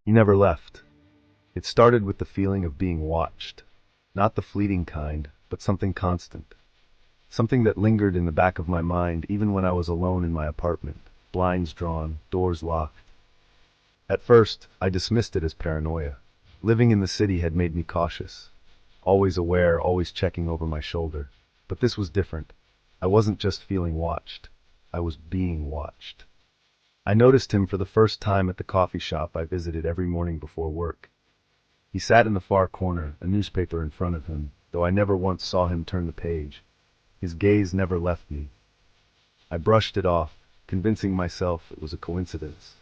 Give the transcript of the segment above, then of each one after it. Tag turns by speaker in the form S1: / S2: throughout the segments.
S1: He never left. It started with the feeling of being watched. Not the fleeting kind, but something constant. Something that lingered in the back of my mind even when I was alone in my apartment, blinds drawn, doors locked. At first, I dismissed it as paranoia. Living in the city had made me cautious, always aware, always checking over my shoulder. But this was different. I wasn't just feeling watched. I was being watched. I noticed him for the first time at the coffee shop I visited every morning before work. He sat in the far corner, a newspaper in front of him, though I never once saw him turn the page. His gaze never left me. I brushed it off, convincing myself it was a coincidence.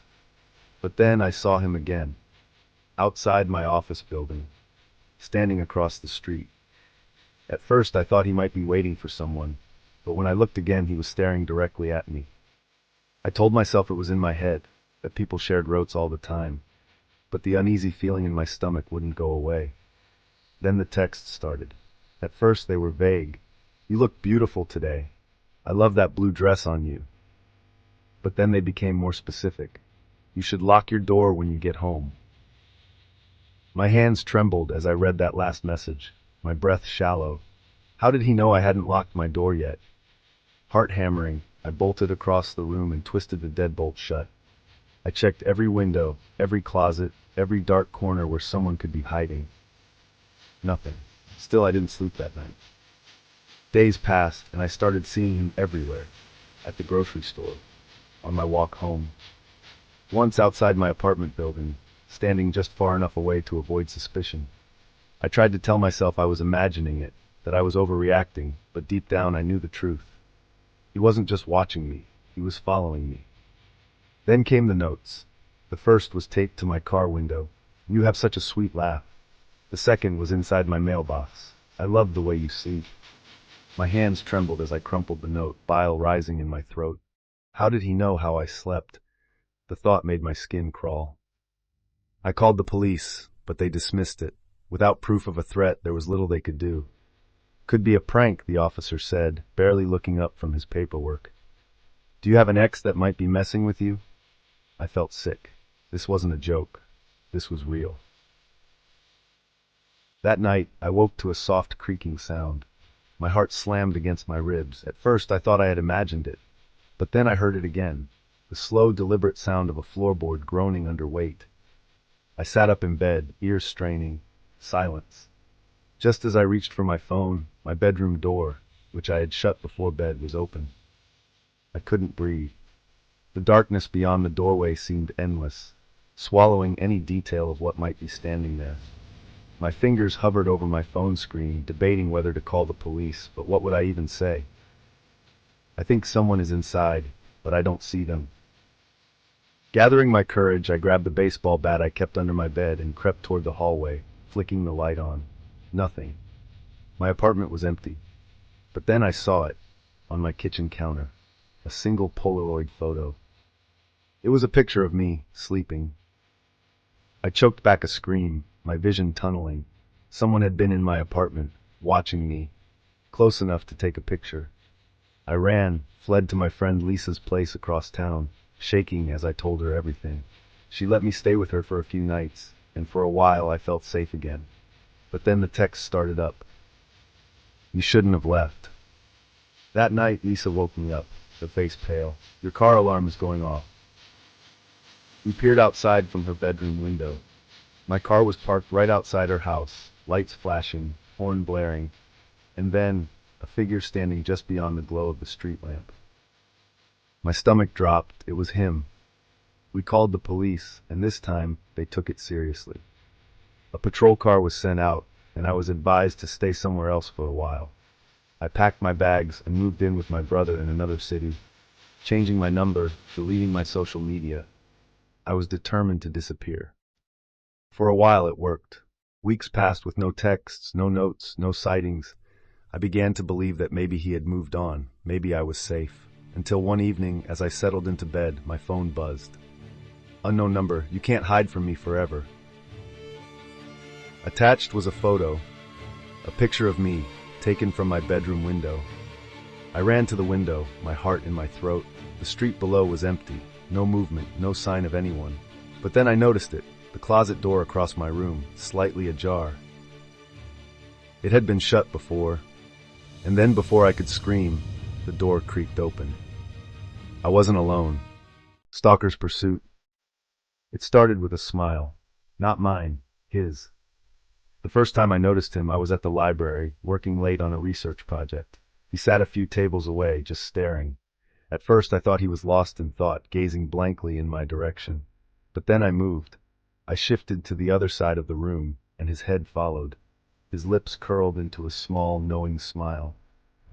S1: But then I saw him again, outside my office building, standing across the street. At first I thought he might be waiting for someone, but when I looked again he was staring directly at me. I told myself it was in my head, that people shared roads all the time, but the uneasy feeling in my stomach wouldn't go away. Then the texts started. At first they were vague. "You look beautiful today. I love that blue dress on you." But then they became more specific. "You should lock your door when you get home." My hands trembled as I read that last message, my breath shallow. How did he know I hadn't locked my door yet? Heart hammering, I bolted across the room and twisted the deadbolt shut. I checked every window, every closet, every dark corner where someone could be hiding. Nothing. Still, I didn't sleep that night. Days passed, and I started seeing him everywhere. At the grocery store, on my walk home. Once outside my apartment building, standing just far enough away to avoid suspicion. I tried to tell myself I was imagining it, that I was overreacting, but deep down I knew the truth. He wasn't just watching me, he was following me. Then came the notes. The first was taped to my car window. "You have such a sweet laugh." The second was inside my mailbox. "I love the way you sleep." My hands trembled as I crumpled the note, bile rising in my throat. How did he know how I slept? The thought made my skin crawl. I called the police, but they dismissed it. Without proof of a threat, there was little they could do. "Could be a prank," the officer said, barely looking up from his paperwork. "Do you have an ex that might be messing with you?" I felt sick. This wasn't a joke. This was real. That night, I woke to a soft creaking sound. My heart slammed against my ribs. At first, I thought I had imagined it. But then I heard it again. The slow, deliberate sound of a floorboard groaning under weight. I sat up in bed, ears straining. Silence. Just as I reached for my phone, my bedroom door, which I had shut before bed, was open. I couldn't breathe. The darkness beyond the doorway seemed endless, swallowing any detail of what might be standing there. My fingers hovered over my phone screen, debating whether to call the police, but what would I even say? I think someone is inside, but I don't see them. Gathering my courage, I grabbed the baseball bat I kept under my bed and crept toward the hallway, flicking the light on. Nothing. My apartment was empty. But then I saw it, on my kitchen counter. A single Polaroid photo. It was a picture of me, sleeping. I choked back a scream, my vision tunneling. Someone had been in my apartment, watching me, close enough to take a picture. I ran, fled to my friend Lisa's place across town, shaking as I told her everything. She let me stay with her for a few nights, and for a while I felt safe again. But then the text started up. "You shouldn't have left." That night, Lisa woke me up, her face pale. "Your car alarm is going off." We peered outside from her bedroom window. My car was parked right outside her house, lights flashing, horn blaring, and then a figure standing just beyond the glow of the street lamp. My stomach dropped. It was him. We called the police, and this time they took it seriously. A patrol car was sent out, and I was advised to stay somewhere else for a while. I packed my bags and moved in with my brother in another city, changing my number, deleting my social media. I was determined to disappear. For a while it worked. Weeks passed with no texts, no notes, no sightings. I began to believe that maybe he had moved on, maybe I was safe. Until one evening, as I settled into bed, my phone buzzed. "Unknown number, you can't hide from me forever." Attached was a photo, a picture of me, taken from my bedroom window. I ran to the window, my heart in my throat. The street below was empty, no movement, no sign of anyone. But then I noticed it. the closet door across my room, slightly ajar. It had been shut before, and then before I could scream, the door creaked open. I wasn't alone. Stalker's pursuit. It started with a smile. Not mine, his. The first time I noticed him, I was at the library, working late on a research project. He sat a few tables away, just staring. At first I thought he was lost in thought, gazing blankly in my direction. But then I moved. I shifted to the other side of the room, and his head followed. His lips curled into a small, knowing smile.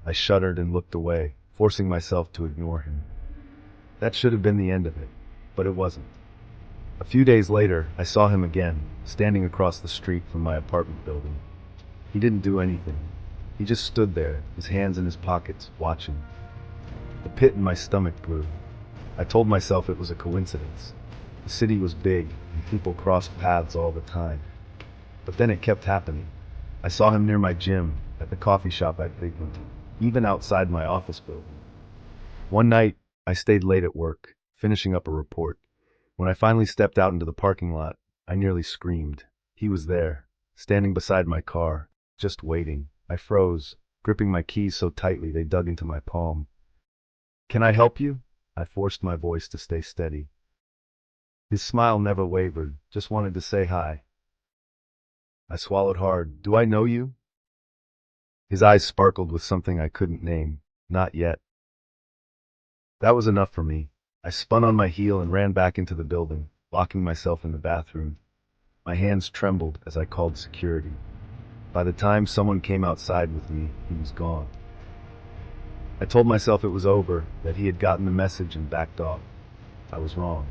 S1: I shuddered and looked away, forcing myself to ignore him. That should have been the end of it, but it wasn't. A few days later, I saw him again, standing across the street from my apartment building. He didn't do anything. He just stood there, his hands in his pockets, watching. The pit in my stomach grew. I told myself it was a coincidence. The city was big, and people crossed paths all the time. But then it kept happening. I saw him near my gym, at the coffee shop I frequented, even outside my office building. One night, I stayed late at work, finishing up a report. When I finally stepped out into the parking lot, I nearly screamed. He was there, standing beside my car, just waiting. I froze, gripping my keys so tightly they dug into my palm. "Can I help you?" I forced my voice to stay steady. His smile never wavered, just wanted to say hi. I swallowed hard. "Do I know you?" His eyes sparkled with something I couldn't name. Not yet. That was enough for me. I spun on my heel and ran back into the building, locking myself in the bathroom. My hands trembled as I called security. By the time someone came outside with me, he was gone. I told myself it was over, that he had gotten the message and backed off. I was wrong.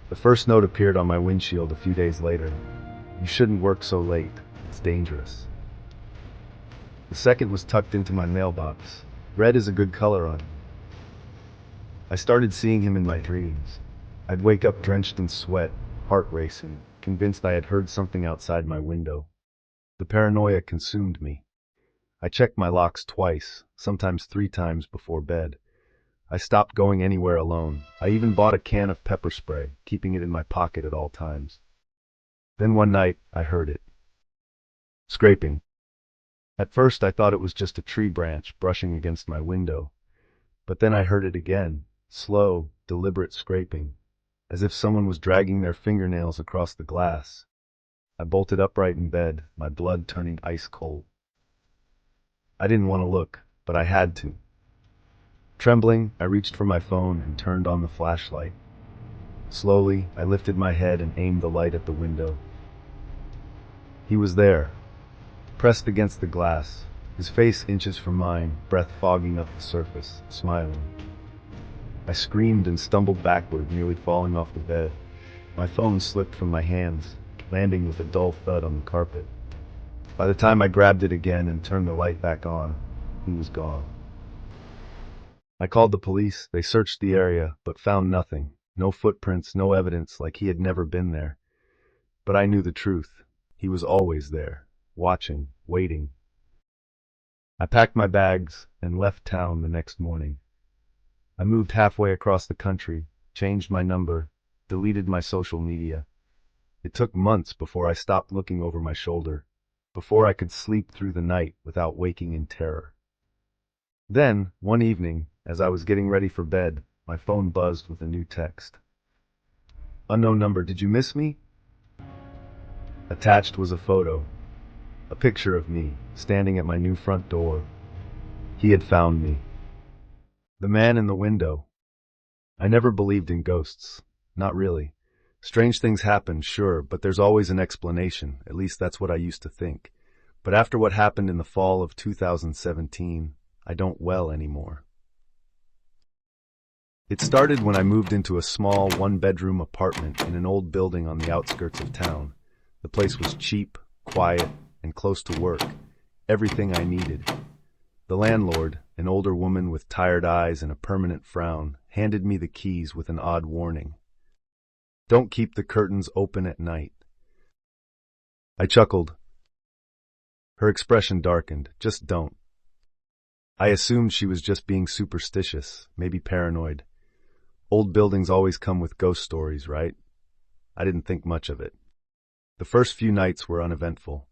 S1: The first note appeared on my windshield a few days later. "You shouldn't work so late. It's dangerous." The second was tucked into my mailbox. Red is a good color on it. I started seeing him in my dreams. I'd wake up drenched in sweat, heart racing, convinced I had heard something outside my window. The paranoia consumed me. I checked my locks twice, sometimes 3 times before bed. I stopped going anywhere alone. I even bought a can of pepper spray, keeping it in my pocket at all times. Then one night, I heard it. Scraping. At first I thought it was just a tree branch brushing against my window. But then I heard it again. Slow, deliberate scraping, as if someone was dragging their fingernails across the glass. I bolted upright in bed, my blood turning ice cold. I didn't want to look, but I had to. Trembling, I reached for my phone and turned on the flashlight. Slowly, I lifted my head and aimed the light at the window. He was there, pressed against the glass, his face inches from mine, breath fogging up the surface, smiling. I screamed and stumbled backward, nearly falling off the bed. My phone slipped from my hands, landing with a dull thud on the carpet. By the time I grabbed it again and turned the light back on, he was gone. I called the police. They searched the area, but found nothing. No footprints, no evidence, like he had never been there. But I knew the truth. He was always there, watching, waiting. I packed my bags and left town the next morning. I moved halfway across the country, changed my number, deleted my social media. It took months before I stopped looking over my shoulder, before I could sleep through the night without waking in terror. Then, one evening, as I was getting ready for bed, my phone buzzed with a new text. "Unknown number, did you miss me?" Attached was a photo, a picture of me, standing at my new front door. He had found me. The man in the window. I never believed in ghosts. Not really. Strange things happen, sure, but there's always an explanation. At least that's what I used to think. But after what happened in the fall of 2017, I don't well anymore. It started when I moved into a small one-bedroom apartment in an old building on the outskirts of town. The place was cheap, quiet, and close to work. Everything I needed. The landlord, an older woman with tired eyes and a permanent frown, handed me the keys with an odd warning. "Don't keep the curtains open at night." I chuckled. Her expression darkened. "Just don't." I assumed she was just being superstitious, maybe paranoid. Old buildings always come with ghost stories, right? I didn't think much of it. The first few nights were uneventful.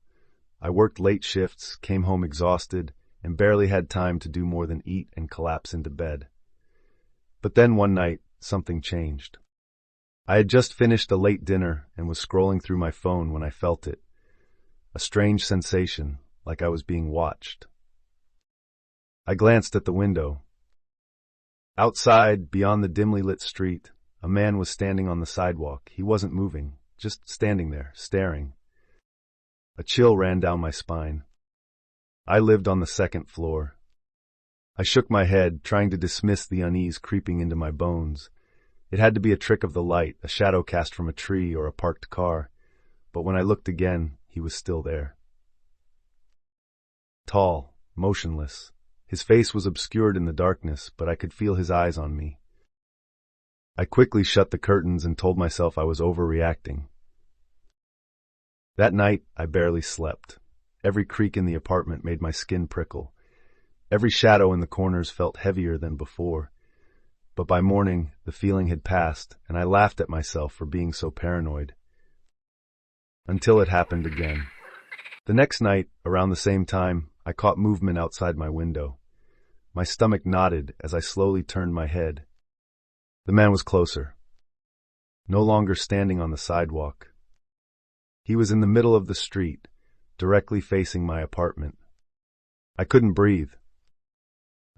S1: I worked late shifts, came home exhausted, and barely had time to do more than eat and collapse into bed. But then one night, something changed. I had just finished a late dinner and was scrolling through my phone when I felt it. A strange sensation, like I was being watched. I glanced at the window. Outside, beyond the dimly lit street, a man was standing on the sidewalk. He wasn't moving, just standing there, staring. A chill ran down my spine. I lived on the second floor. I shook my head, trying to dismiss the unease creeping into my bones. It had to be a trick of the light, a shadow cast from a tree or a parked car. But when I looked again, he was still there. Tall, motionless. His face was obscured in the darkness, but I could feel his eyes on me. I quickly shut the curtains and told myself I was overreacting. That night, I barely slept. Every creak in the apartment made my skin prickle. Every shadow in the corners felt heavier than before. But by morning, the feeling had passed, and I laughed at myself for being so paranoid. Until it happened again. The next night, around the same time, I caught movement outside my window. My stomach knotted as I slowly turned my head. The man was closer. No longer standing on the sidewalk. He was in the middle of the street, directly facing my apartment. I couldn't breathe.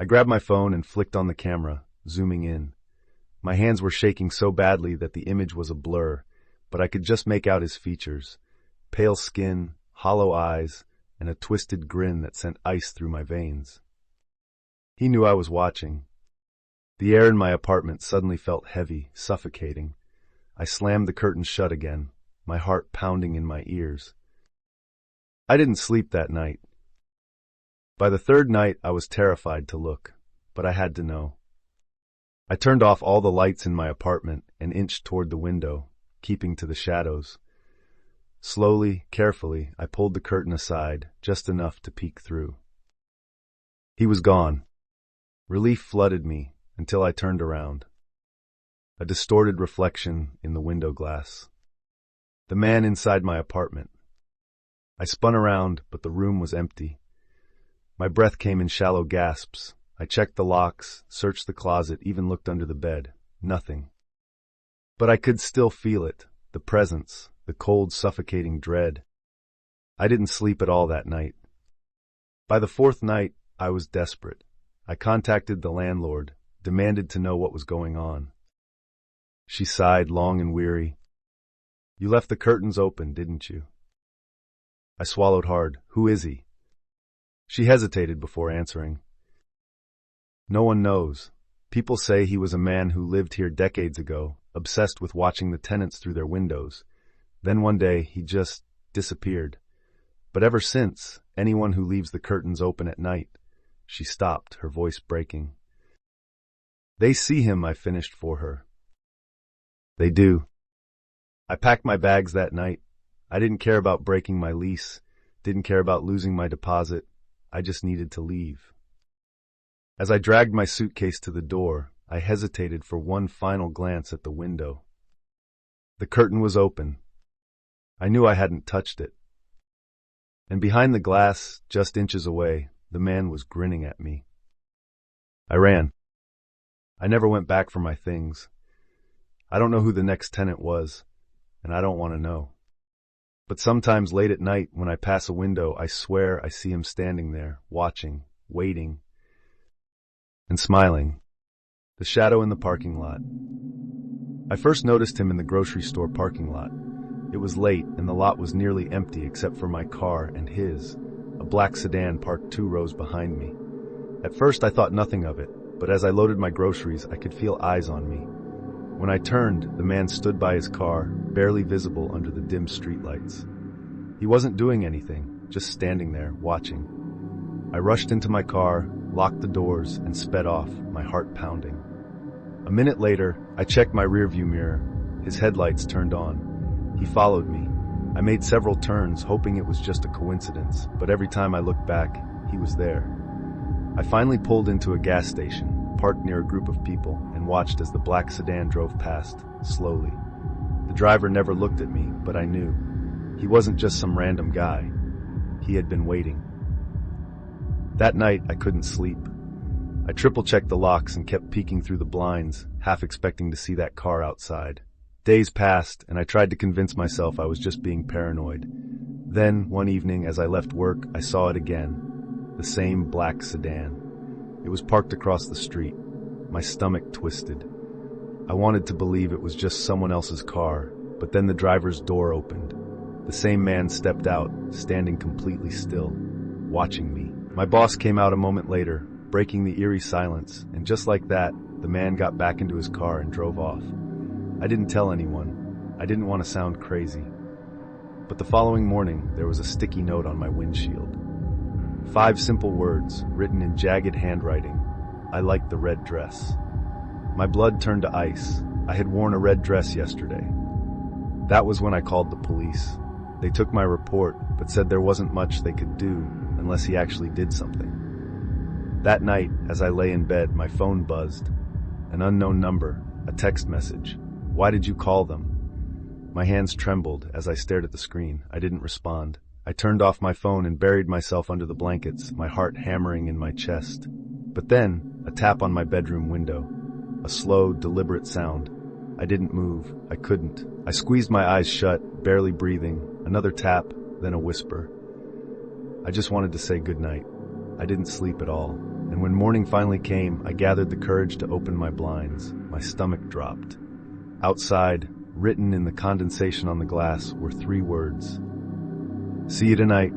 S1: I grabbed my phone and flicked on the camera, zooming in. My hands were shaking so badly that the image was a blur, but I could just make out his features. Pale skin, hollow eyes, and a twisted grin that sent ice through my veins. He knew I was watching. The air in my apartment suddenly felt heavy, suffocating. I slammed the curtains shut again, my heart pounding in my ears. I didn't sleep that night. By the third night, I was terrified to look, but I had to know. I turned off all the lights in my apartment and inched toward the window, keeping to the shadows. Slowly, carefully, I pulled the curtain aside, just enough to peek through. He was gone. Relief flooded me until I turned around. A distorted reflection in the window glass. The man inside my apartment. I spun around, but the room was empty. My breath came in shallow gasps. I checked the locks, searched the closet, even looked under the bed. Nothing. But I could still feel it, the presence, the cold, suffocating dread. I didn't sleep at all that night. By the fourth night, I was desperate. I contacted the landlord, demanded to know what was going on. She sighed, long and weary. "You left the curtains open, didn't you?" I swallowed hard. "Who is he?" She hesitated before answering. "No one knows. People say he was a man who lived here decades ago, obsessed with watching the tenants through their windows. Then one day, he just disappeared. But ever since, anyone who leaves the curtains open at night..." She stopped, her voice breaking. "They see him," I finished for her. "They do." I packed my bags that night. I didn't care about breaking my lease, didn't care about losing my deposit. I just needed to leave. As I dragged my suitcase to the door, I hesitated for one final glance at the window. The curtain was open. I knew I hadn't touched it. And behind the glass, just inches away, the man was grinning at me. I ran. I never went back for my things. I don't know who the next tenant was, and I don't want to know. But sometimes late at night, when I pass a window, I swear I see him standing there, watching, waiting, and smiling. The shadow in the parking lot. I first noticed him in the grocery store parking lot. It was late, and the lot was nearly empty except for my car and his, a black sedan parked 2 rows behind me. At first, I thought nothing of it, but as I loaded my groceries, I could feel eyes on me. When I turned, the man stood by his car, barely visible under the dim streetlights. He wasn't doing anything, just standing there, watching. I rushed into my car, locked the doors, and sped off, my heart pounding. A minute later, I checked my rearview mirror. His headlights turned on. He followed me. I made several turns, hoping it was just a coincidence, but every time I looked back, he was there. I finally pulled into a gas station, parked near a group of people, and watched as the black sedan drove past, slowly. The driver never looked at me, but I knew. He wasn't just some random guy. He had been waiting. That night, I couldn't sleep. I triple-checked the locks and kept peeking through the blinds, half expecting to see that car outside. Days passed, and I tried to convince myself I was just being paranoid. Then, one evening, as I left work, I saw it again. The same black sedan. It was parked across the street. My stomach twisted. I wanted to believe it was just someone else's car, but then the driver's door opened. The same man stepped out, standing completely still, watching me. My boss came out a moment later, breaking the eerie silence, and just like that, the man got back into his car and drove off. I didn't tell anyone. I didn't want to sound crazy. But the following morning, there was a sticky note on my windshield. 5 simple words, written in jagged handwriting. I like the red dress. My blood turned to ice. I had worn a red dress yesterday. That was when I called the police. They took my report, but said there wasn't much they could do unless he actually did something. That night, as I lay in bed, my phone buzzed. An unknown number, a text message. Why did you call them? My hands trembled as I stared at the screen. I didn't respond. I turned off my phone and buried myself under the blankets, my heart hammering in my chest. But then, a tap on my bedroom window. A slow, deliberate sound. I didn't move. I couldn't. I squeezed my eyes shut, barely breathing. Another tap, then a whisper. I just wanted to say goodnight. I didn't sleep at all. And when morning finally came, I gathered the courage to open my blinds. My stomach dropped. Outside, written in the condensation on the glass, were 3 words. See you tonight.